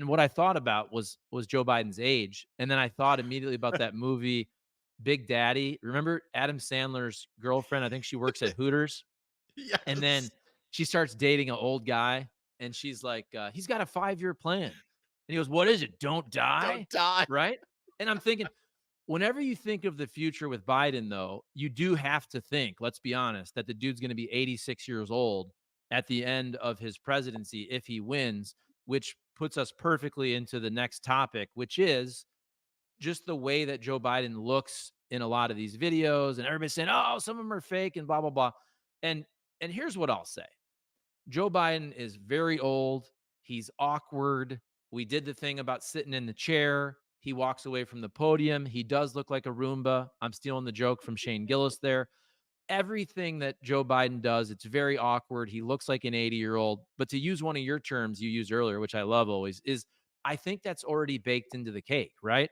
and what I thought about was Joe Biden's age, and then I thought immediately about that movie, Big Daddy. Remember Adam Sandler's girlfriend? I think she works at Hooters, and then Yes. she starts dating an old guy, and she's like, "He's got a 5-year plan." And he goes, "What is it? Don't Don't die?" die. Right? And I'm thinking, whenever you think of the future with Biden, though, you do have to think, let's be honest, that the dude's gonna be 86 years old at the end of his presidency if he wins, which puts us perfectly into the next topic, which is just the way that Joe Biden looks in a lot of these videos, and everybody's saying, "Oh, some of them are fake," and blah blah blah. And and here's what I'll say: Joe Biden is very old. He's awkward. We did the thing about sitting in the chair. He walks away from the podium. He does look like a Roomba. I'm stealing the joke from Shane Gillis there. Everything that Joe Biden does, it's very awkward. He looks like an 80-year-old. But to use one of your terms you used earlier, which I love always, is I think that's already baked into the cake, right?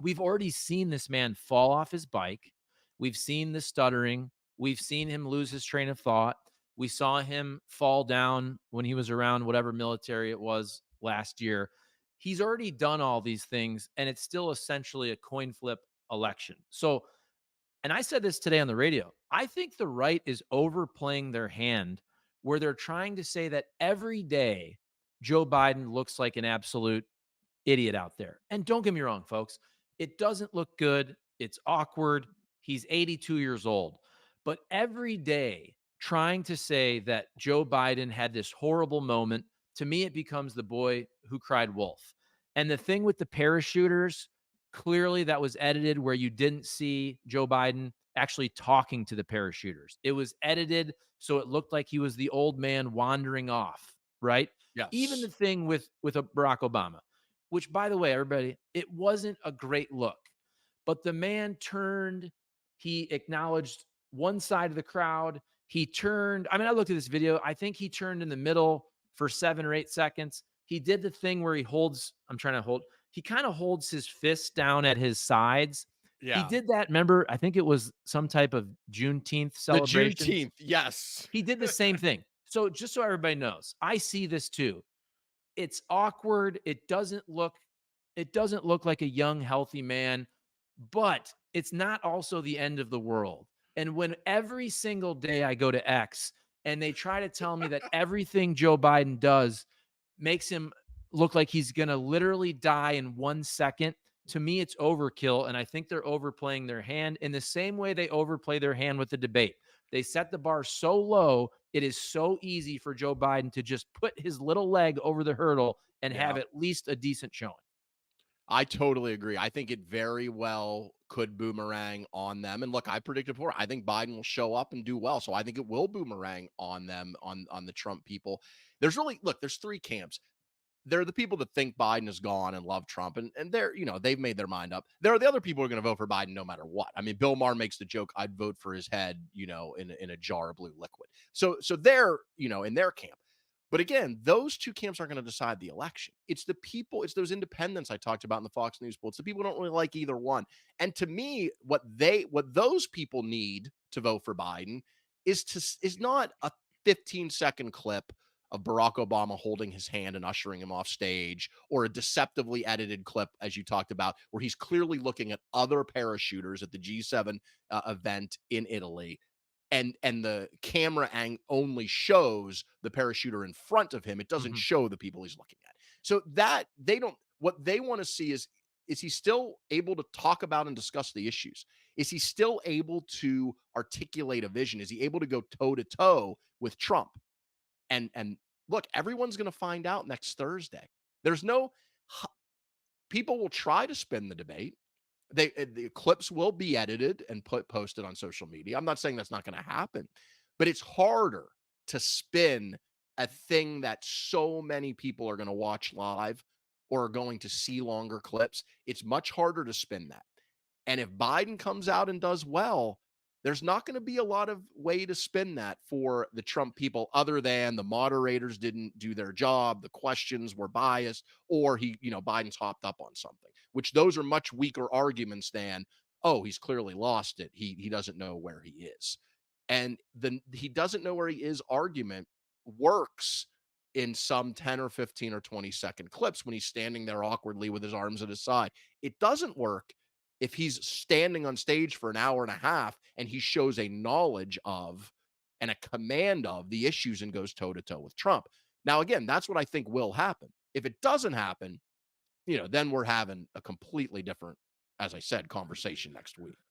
We've already seen this man fall off his bike. We've seen the stuttering. We've seen him lose his train of thought. We saw him fall down when he was around whatever military it was last year. He's already done all these things, and it's still essentially a coin flip election. So, and I said this today on the radio, I think the right is overplaying their hand where they're trying to say that every day Joe Biden looks like an absolute idiot out there. And don't get me wrong, folks, it doesn't look good. It's awkward. He's 82 years old. But every day, trying to say that Joe Biden had this horrible moment, to me, it becomes the boy who cried wolf. And the thing with the parachuters, clearly that was edited where you didn't see Joe Biden actually talking to the parachuters. It was edited so it looked like he was the old man wandering off, right? Even the Yes. thing with a Barack Obama, which, by the way, everybody, it wasn't a great look. But the man turned, he acknowledged one side of the crowd. He turned, I mean, I looked at this video. I think he turned in the middle for 7 or 8 seconds. He did the thing where he holds, I'm trying to hold, he kind of holds his fist down at his sides. He Yeah. did that. Remember, I think it was some type of Juneteenth The celebration. Juneteenth. Yes. He did the same thing. So just so everybody knows, I see this too. It's awkward. It doesn't look like a young, healthy man, but it's not also the end of the world. And when every single day I go to X and they try to tell me that everything Joe Biden does makes him look like he's going to literally die in 1 second, to me, it's overkill. And I think they're overplaying their hand in the same way they overplay their hand with the debate. They set the bar so low, it is so easy for Joe Biden to just put his little leg over the hurdle and have Yeah. at least a decent showing. I totally agree. I think it very well could boomerang on them. And look, I predicted before. I think Biden will show up and do well. So I think it will boomerang on them, on the Trump people. There's really look, there's three camps. There are the people that think Biden is gone and love Trump, and they're, they've made their mind up. There are the other people who are going to vote for Biden no matter what. I mean, Bill Maher makes the joke, I'd vote for his head, in a jar of blue liquid. So they're, in their camp. But again, those two camps aren't going to decide the election. It's the people, it's those independents I talked about in the Fox News poll. It's the people who don't really like either one. And to me, what those people need to vote for Biden is not a 15-second clip of Barack Obama holding his hand and ushering him off stage, or a deceptively edited clip, as you talked about, where he's clearly looking at other parachuters at the G7 event in Italy, and the camera only shows the parachuter in front of him. It doesn't Mhm. show the people he's looking at. So that they don't. What they want to see is he still able to talk about and discuss the issues? Is he still able to articulate a vision? Is he able to go toe to toe with Trump? And look, everyone's going to find out next Thursday. There's no people will try to spin the debate. The clips will be edited and posted on social media. I'm not saying that's not going to happen, but it's harder to spin a thing that so many people are going to watch live or are going to see longer clips. It's much harder to spin that. And if Biden comes out and does well, there's not going to be a lot of way to spin that for the Trump people other than the moderators didn't do their job, the questions were biased, or Biden's hopped up on something, which those are much weaker arguments than, oh, he's clearly lost it. He doesn't know where he is. And the he doesn't know where he is argument works in some 10 or 15 or 20-second clips when he's standing there awkwardly with his arms at his side. It doesn't work if he's standing on stage for an hour and a half and he shows a knowledge of and a command of the issues and goes toe to toe with Trump. Now, again, that's what I think will happen. If it doesn't happen, then we're having a completely different, as I said, conversation next week.